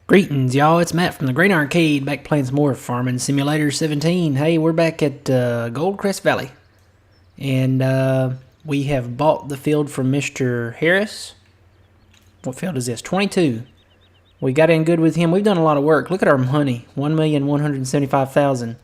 Greetings, y'all. It's Matt from the Great Arcade, back playing some more Farming Simulator 17. Hey, we're back at Goldcrest Valley. And we have bought the field from Mr. Harris. What field is this? 22. We got in good with him. We've done a lot of work. Look at our money. 1,175,000.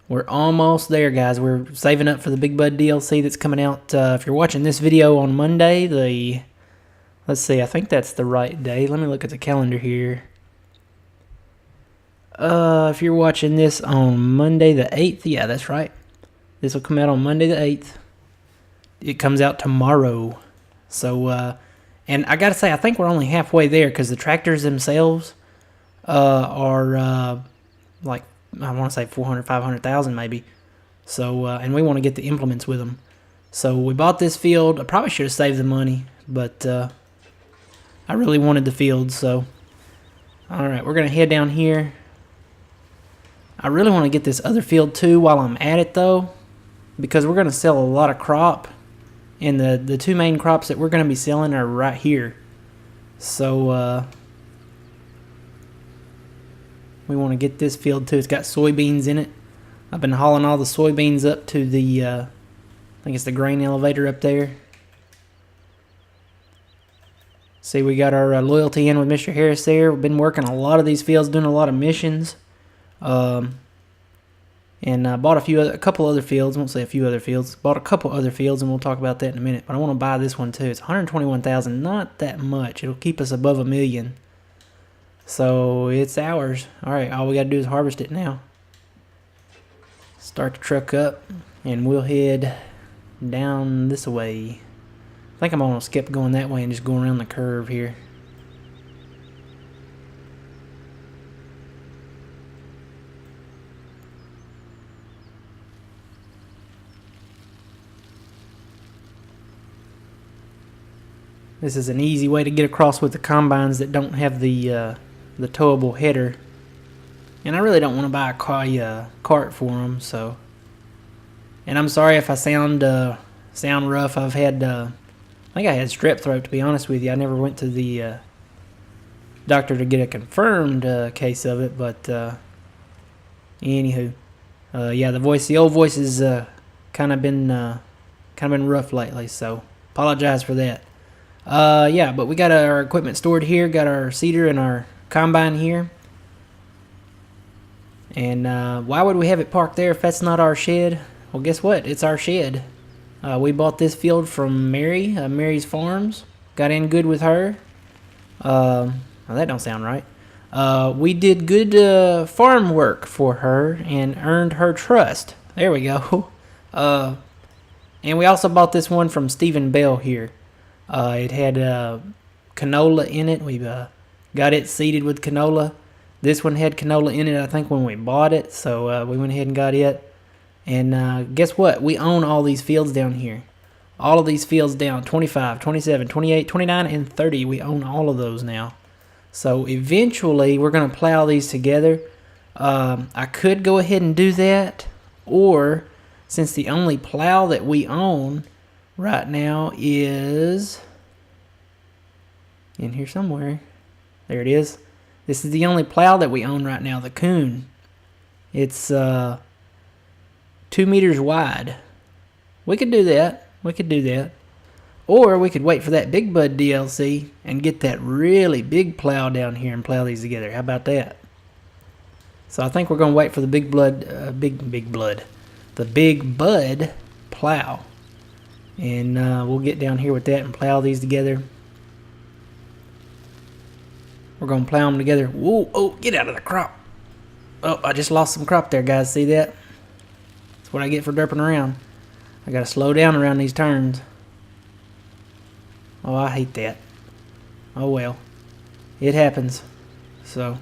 We're almost there, guys. We're saving up for the Big Bud DLC that's coming out. If you're watching this video on Monday, let's see, I think that's the right day. Let me look at the calendar here. If you're watching this on Monday the 8th, yeah, that's right. This will come out on Monday the 8th. It comes out tomorrow. So, and I gotta say, I think we're only halfway there because the tractors themselves are like, I want to say 400, 500,000 maybe. So, and we want to get the implements with them. So we bought this field. I probably should have saved the money, but I really wanted the field. So, all right, we're gonna head down here. I really want to get this other field too while I'm at it though, because we're going to sell a lot of crop, and the two main crops that we're going to be selling are right here. So we want to get this field too. It's got soybeans in it. I've been hauling all the soybeans up to the I think it's the grain elevator up there. See, we got our loyalty in with Mr. Harris there. We've been working a lot of these fields, doing a lot of missions. And I bought a couple other fields. I won't say a few other fields. Bought a couple other fields, and we'll talk about that in a minute. But I want to buy this one too. It's 121,000. Not that much. It'll keep us above $1 million. So it's ours. All right. All we got to do is harvest it now. Start the truck up, and we'll head down this way. I think I'm gonna skip going that way and just go around the curve here. This is an easy way to get across with the combines that don't have the towable header. And I really don't want to buy a cart for them, so. And I'm sorry if I sound rough. I think I had strep throat, to be honest with you. I never went to the doctor to get a confirmed case of it, but anywho, yeah, the old voice has kind of been rough lately, so apologize for that. Yeah, but we got our equipment stored here. Got our seeder and our combine here. And why would we have it parked there if that's not our shed? Well, guess what? It's our shed. We bought this field from Mary, Mary's Farms. Got in good with her. Well, that don't sound right. We did good farm work for her and earned her trust. There we go. And we also bought this one from Stephen Bell here. It had canola in it. We got it seeded with canola. This one had canola in it, I think, when we bought it. So we went ahead and got it. And guess what? We own all these fields down here. All of these fields down, 25, 27, 28, 29, and 30. We own all of those now. So eventually, we're going to plow these together. I could go ahead and do that. Or, since the only plow that we own right now is in here somewhere. There it is. This is the only plow that we own right now, the Coon. It's 2 meters wide. We could do that. Or we could wait for that Big Bud DLC and get that really big plow down here and plow these together. How about that? So I think we're going to wait for the Big Bud plow. And we'll get down here with that and plow these together. We're going to plow them together. Whoa, oh, get out of the crop. Oh, I just lost some crop there, guys. See that? That's what I get for derping around. I got to slow down around these turns. Oh, I hate that. Oh, well. It happens. So.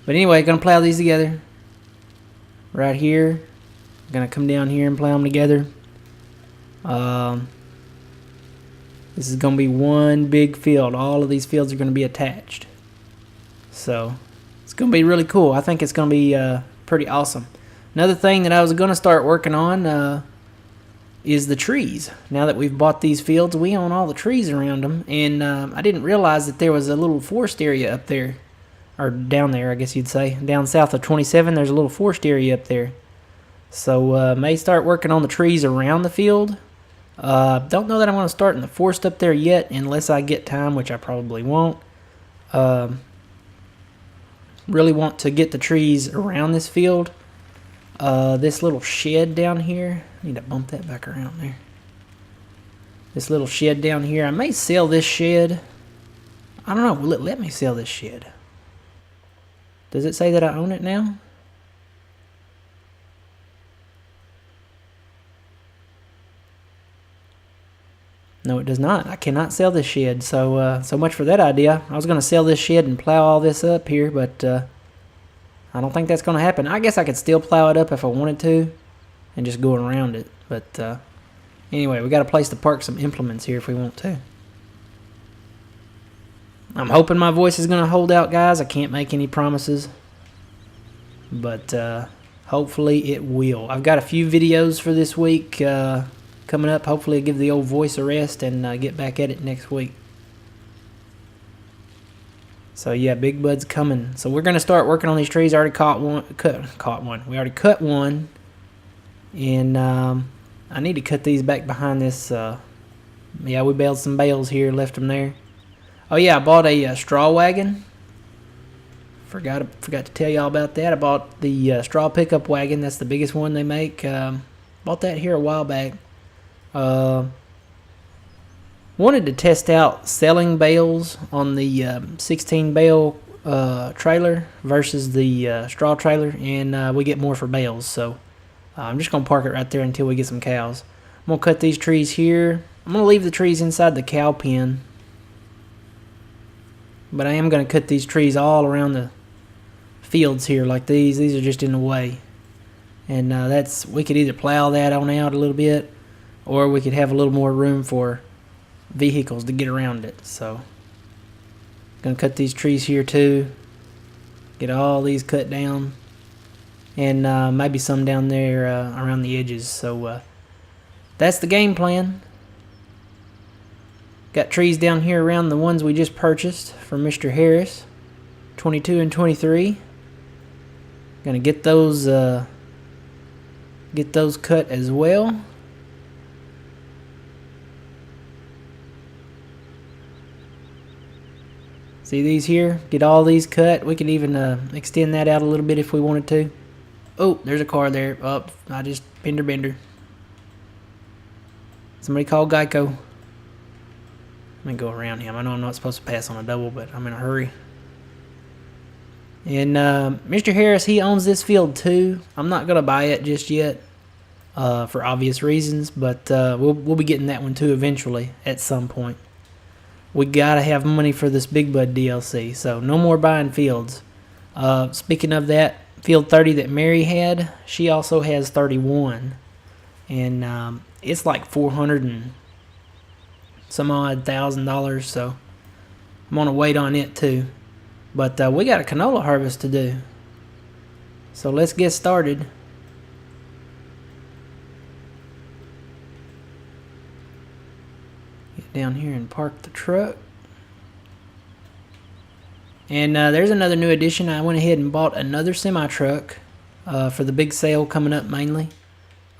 But anyway, going to plow these together. Right here. Going to come down here and plow them together. This is going to be one big field. All of these fields are going to be attached. So, it's going to be really cool. I think it's going to be pretty awesome. Another thing that I was going to start working on is the trees. Now that we've bought these fields, we own all the trees around them. And I didn't realize that there was a little forest area up there or down there, I guess you'd say. Down south of 27, there's a little forest area up there. So may start working on the trees around the field. Don't know that I'm going to start in the forest up there yet, unless I get time, which I probably won't. Really want to get the trees around this field. This little shed down here, I need to bump that back around there. This little shed down here, I may sell this shed. I don't know, will it let me sell this shed? Does it say that I own it now? No, it does not. I cannot sell this shed, so so much for that idea. I was going to sell this shed and plow all this up here, but I don't think that's going to happen. I guess I could still plow it up if I wanted to and just go around it. But anyway, we got a place to park some implements here if we want to. I'm hoping my voice is going to hold out, guys. I can't make any promises, but hopefully it will. I've got a few videos for this week coming up. Hopefully I'll give the old voice a rest and get back at it next week. So yeah, Big Bud's coming. So we're going to start working on these trees. I already cut one. We already cut one. And I need to cut these back behind this. Yeah, we baled some bales here, left them there. Oh yeah, I bought a straw wagon. Forgot to tell y'all about that. I bought the straw pickup wagon. That's the biggest one they make. Bought that here a while back. Wanted to test out selling bales on the 16 bale trailer versus the straw trailer, and we get more for bales. So I'm just gonna park it right there until we get some cows. I'm gonna cut these trees here. I'm gonna leave the trees inside the cow pen, but I am gonna cut these trees all around the fields here like these. These are just in the way, and we could either plow that on out a little bit, or we could have a little more room for vehicles to get around it. So gonna cut these trees here too, get all these cut down, and maybe some down there around the edges. So that's the game plan. Got trees down here around the ones we just purchased from Mr. Harris, 22 and 23. Gonna get those cut as well. See these here? Get all these cut. We could even extend that out a little bit if we wanted to. Oh, there's a car there. Oh, I just bender. Somebody call Geico. Let me go around him. I know I'm not supposed to pass on a double, but I'm in a hurry. And Mr. Harris, he owns this field too. I'm not going to buy it just yet for obvious reasons, but we'll be getting that one too eventually at some point. We got to have money for this Big Bud DLC, so no more buying fields. Speaking of that, field 30 that Mary had, she also has 31. And it's like $400 and some odd $1,000, so I'm going to wait on it too. But we got a canola harvest to do, so let's get started. Get down here and park the truck. And there's another new addition. I went ahead and bought another semi-truck for the big sale coming up mainly.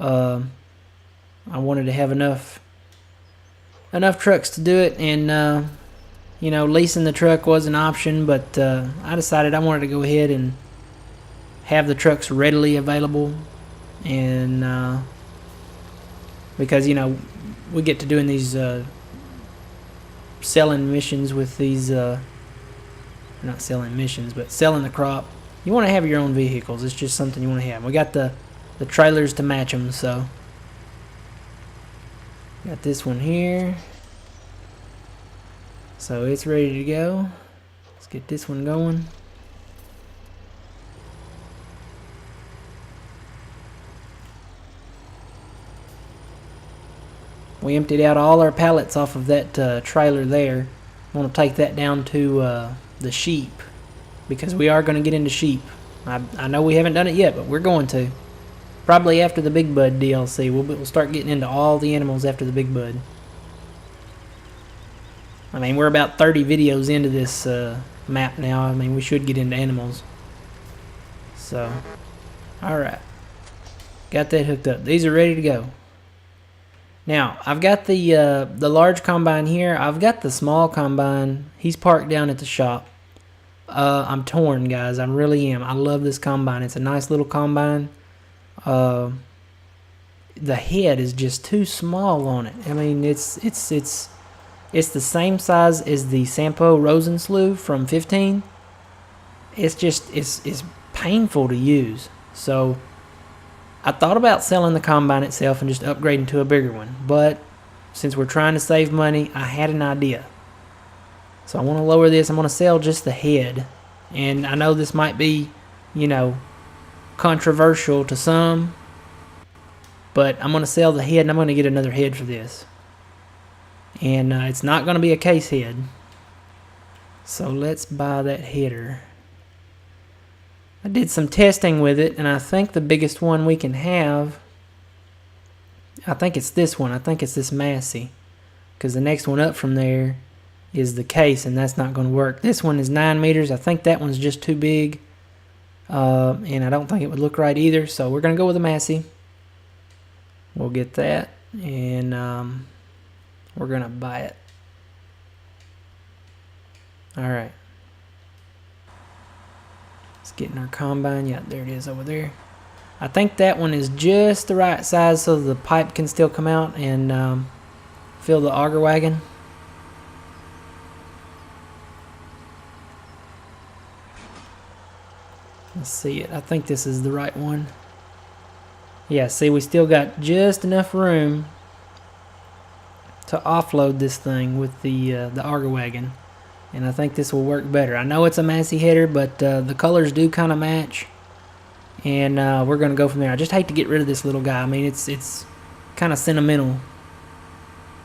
I wanted to have enough trucks to do it, and you know, leasing the truck was an option, but I decided I wanted to go ahead and have the trucks readily available, and because, you know, we get to doing these selling missions with these not selling missions, but selling the crop. You want to have your own vehicles. It's just something you want to have. We got the trailers to match them, so got this one here. So it's ready to go. Let's get this one going. We emptied out all our pallets off of that trailer there. I want to take that down to the sheep, because we are going to get into sheep. I know we haven't done it yet, but we're going to. Probably after the Big Bud DLC. We'll start getting into all the animals after the Big Bud. I mean, we're about 30 videos into this map now. I mean, we should get into animals. So, alright. Got that hooked up. These are ready to go. Now, I've got the large combine here. I've got the small combine. He's parked down at the shop. I'm torn, guys. I really am. I love this combine. It's a nice little combine. The head is just too small on it. I mean, it's the same size as the Sampo Rosenslew from 15. It's just it's painful to use. So I thought about selling the combine itself and just upgrading to a bigger one, but since we're trying to save money, I had an idea. So I want to lower this. I'm going to sell just the head. And I know this might be, you know, controversial to some, but I'm going to sell the head and I'm going to get another head for this. And it's not going to be a case head. So let's buy that header. I did some testing with it, and I think the biggest one we can have, I think it's this one. I think it's this Massey, because the next one up from there is the case, and that's not going to work. This one is 9 meters. I think that one's just too big, and I don't think it would look right either, so we're going to go with a Massey. We'll get that, and we're going to buy it. Alright. Let's get in our combine. Yeah, there it is over there. I think that one is just the right size so the pipe can still come out and fill the auger wagon. Let's see it. I think this is the right one. Yeah, see, we still got just enough room to offload this thing with the auger wagon. And I think this will work better. I know it's a Massey header, but the colors do kind of match. And we're going to go from there. I just hate to get rid of this little guy. I mean, it's kind of sentimental.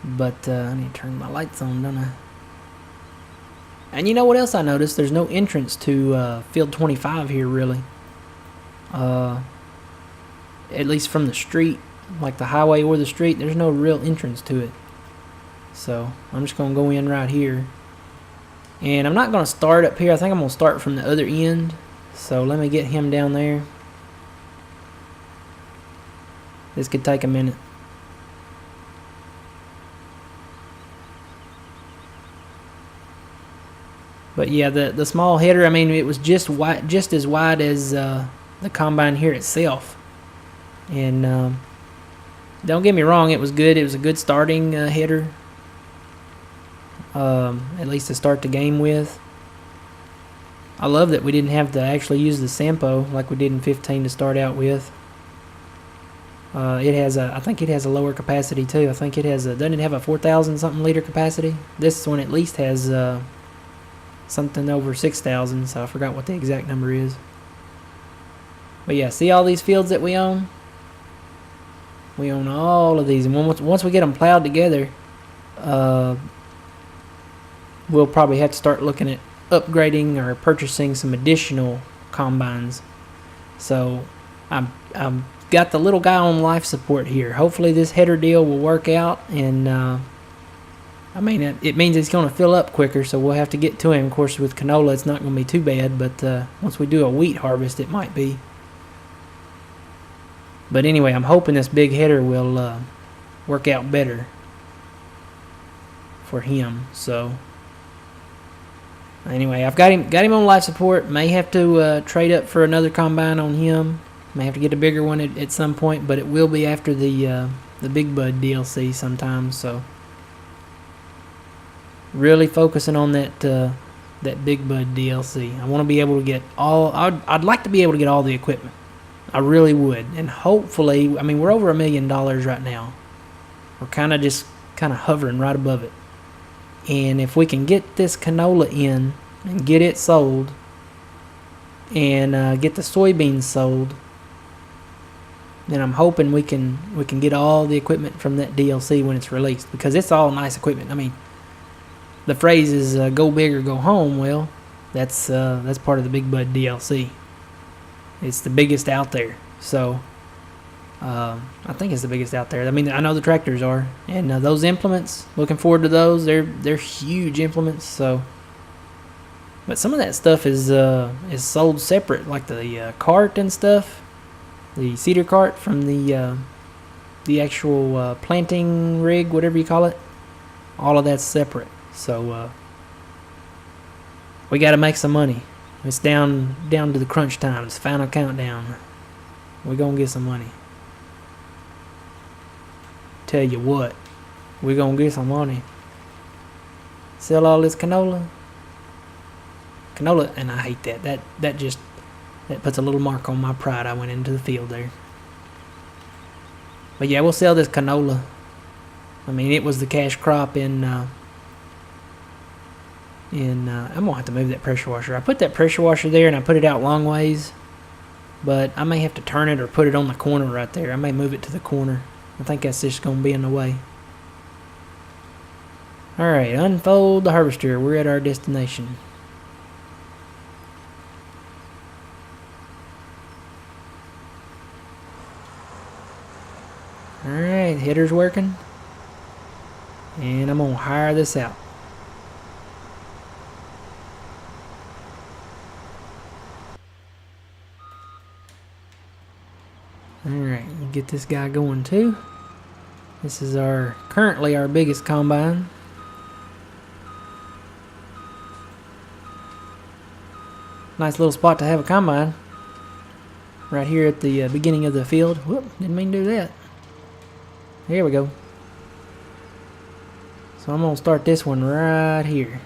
But I need to turn my lights on, don't I? And you know what else I noticed? There's no entrance to field 25 here, really. At least from the street, like the highway or the street, there's no real entrance to it. So I'm just going to go in right here. And I'm not going to start up here. I think I'm going to start from the other end. So let me get him down there. This could take a minute. But yeah, the small header, I mean, it was just as wide as the combine here itself. And don't get me wrong, it was good. It was a good starting header. At least to start the game with. I love that we didn't have to actually use the Sampo like we did in 15 to start out with. It has I think it has a lower capacity too. I think it has doesn't it have a 4,000 something liter capacity? This one at least has something over 6,000, so I forgot what the exact number is. But yeah, see all these fields that we own? We own all of these, and once we get them plowed together, we'll probably have to start looking at upgrading or purchasing some additional combines. So I'm got the little guy on life support here. Hopefully this header deal will work out, and I mean it means it's going to fill up quicker, so we'll have to get to him. Of course, with canola it's not going to be too bad, but once we do a wheat harvest it might be. But anyway, I'm hoping this big header will work out better for him. So anyway, I've got him on life support. May have to trade up for another combine on him. May have to get a bigger one at some point, but it will be after the Big Bud DLC sometime. So really focusing on that Big Bud DLC. I want to be able to get all. I'd like to be able to get all the equipment. I really would, and hopefully, I mean, we're over $1 million right now. We're kind of hovering right above it. And if we can get this canola in and get it sold, and get the soybeans sold, then I'm hoping we can get all the equipment from that DLC when it's released, because it's all nice equipment. I mean, the phrase is "go big or go home." Well, that's part of the Big Bud DLC. It's the biggest out there, so I think it's the biggest out there. I mean, I know the tractors are, and those implements. Looking forward to those. They're huge implements. So But some of that stuff is sold separate, like the cart and stuff, the cedar cart from the actual planting rig, whatever you call it. All of that's separate. So we got to make some money. It's down to the crunch time. It's final countdown. We're gonna get some money. Tell you what, we're gonna get some money. Sell all this canola, and I hate that. That puts a little mark on my pride. I went into the field there. But yeah, we'll sell this canola. I mean, it was the cash crop I'm gonna have to move that pressure washer. I put that pressure washer there and I put it out long ways, but I may have to turn it or put it on the corner right there. I may move it to the corner. I think that's just gonna be in the way. Alright, unfold the harvester. We're at our destination. Alright, header's working. And I'm gonna hire this out. Alright, get this guy going too. This is currently our biggest combine. Nice little spot to have a combine. Right here at the beginning of the field. Whoop, didn't mean to do that. Here we go. So I'm going to start this one right here.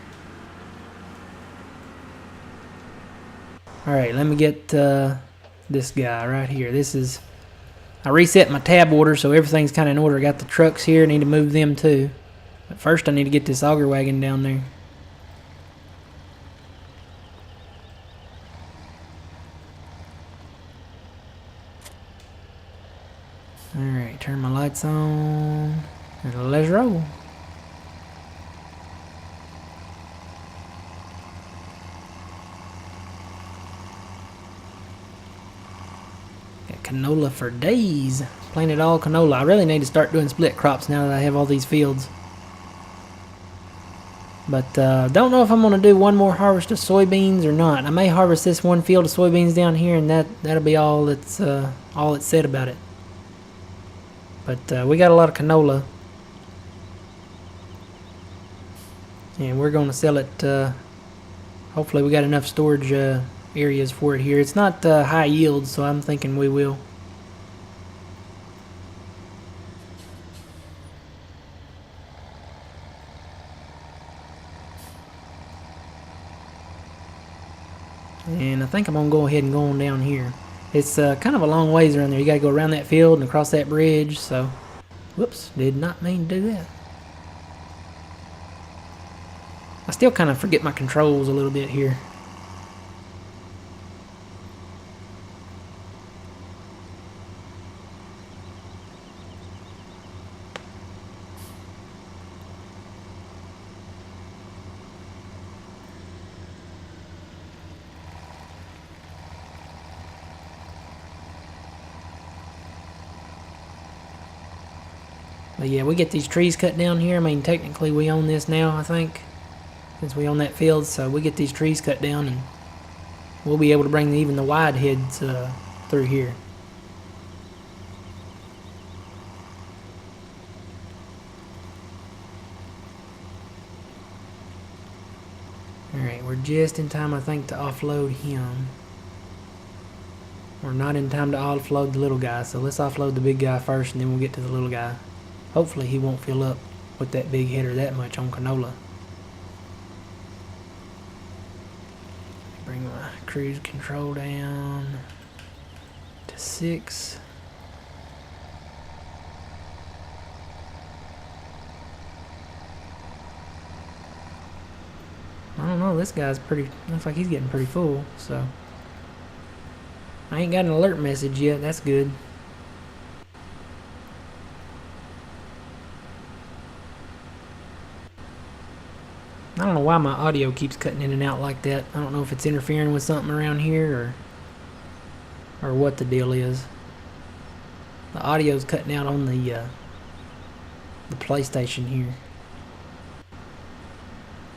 Alright, let me get this guy right here. I reset my tab order so everything's kind of in order. I got the trucks here. I need to move them too. But first I need to get this auger wagon down there. Alright, turn my lights on. And let's roll. Got canola for days. Planted all canola. I really need to start doing split crops now that I have all these fields. But don't know if I'm going to do one more harvest of soybeans or not. I may harvest this one field of soybeans down here, and that'll be all it's said about it. But we got a lot of canola, and we're going to sell it. Hopefully we got enough storage areas for it here. It's not high yield, so I'm thinking we will. And I think I'm going to go ahead and go on down here. It's kind of a long ways around there. You got to go around that field and across that bridge. So, whoops, did not mean to do that. I still kind of forget my controls a little bit here. But yeah, we get these trees cut down here. I mean, technically we own this now, I think, since we own that field. So we get these trees cut down and we'll be able to bring even the wide heads through here. Alright, we're just in time, I think, to offload him. We're not in time to offload the little guy, so let's offload the big guy first and then we'll get to the little guy. Hopefully he won't fill up with that big header that much on canola. Bring my cruise control down to 6. I don't know, this guy's looks like he's getting pretty full, so. I ain't got an alert message yet, that's good. I don't know why my audio keeps cutting in and out like that. I don't know if it's interfering with something around here or what the deal is. The audio's cutting out on the PlayStation here.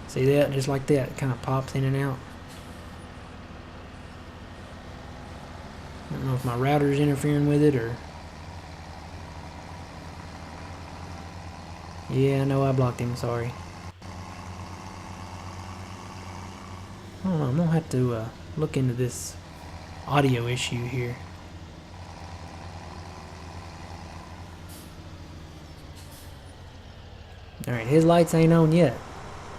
See that? Just like that, it kind of pops in and out. if my router's interfering with it or... Yeah, I know I blocked him, sorry. I don't know, I'm gonna have to look into this audio issue here. Alright, his lights ain't on yet.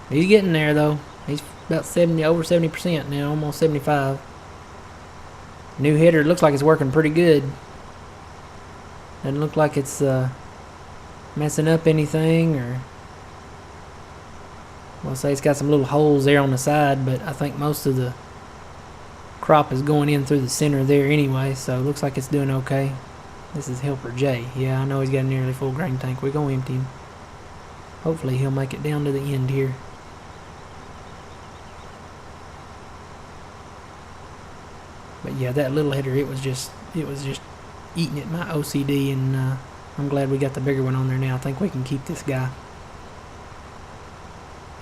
He's getting there though. He's about over 70% now, almost 75. New header looks like it's working pretty good. Doesn't look like it's messing up anything, or... Well, say it's got some little holes there on the side, but I think most of the crop is going in through the center there anyway, so it looks like it's doing okay. This is Helper J. Yeah, I know he's got a nearly full grain tank. We're going to empty him. Hopefully he'll make it down to the end here. But yeah, that little header, it was just eating at my OCD, and I'm glad we got the bigger one on there now. I think we can keep this guy.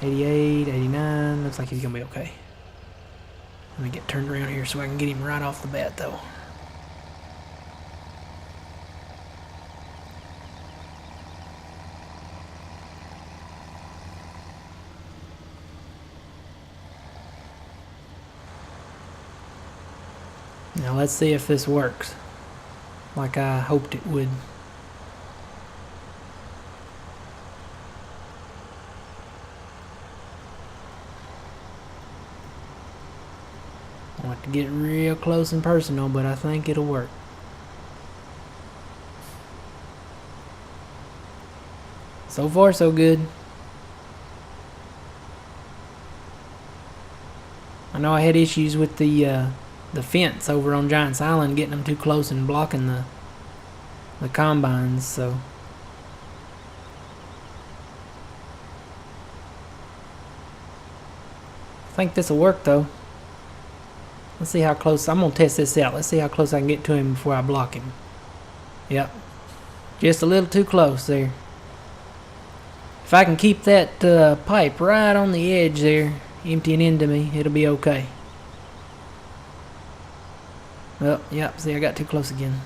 88, 89, looks like he's gonna be okay. Let me get turned around here so I can get him right off the bat though. Now let's see if this works like I hoped it would. I'll have to get real close and personal, but I think it'll work. So far, so good. I know I had issues with the fence over on Giants Island, getting them too close and blocking the combines, so... I think this will work though. Let's see how close. I'm gonna test this out. Let's see how close I can get to him before I block him. Yep, just a little too close there. If I can keep that pipe right on the edge there, emptying into me, it'll be okay. Well, yep, see, I got too close again.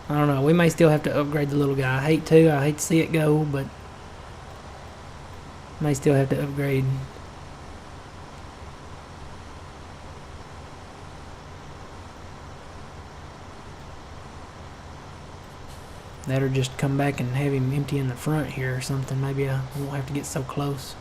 I don't know, we may still have to upgrade the little guy. I hate to see it go, but may still have to upgrade. That, or just come back and have him empty in the front here or something. Maybe I won't have to get so close.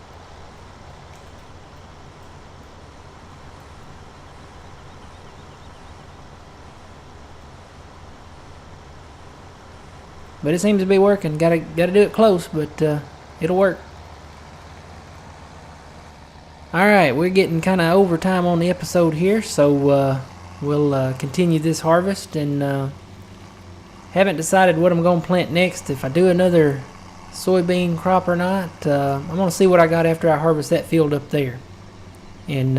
But it seems to be working. Gotta do it close, but it'll work. Alright, we're getting kind of overtime on the episode here, so we'll continue this harvest, and haven't decided what I'm going to plant next, if I do another soybean crop or not. I'm going to see what I got after I harvest that field up there. And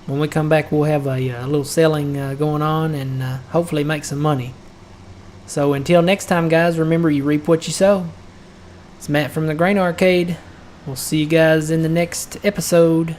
when we come back, we'll have a little selling going on, and hopefully make some money. So until next time, guys, remember, you reap what you sow. It's Matt from the Grain Arcade. We'll see you guys in the next episode.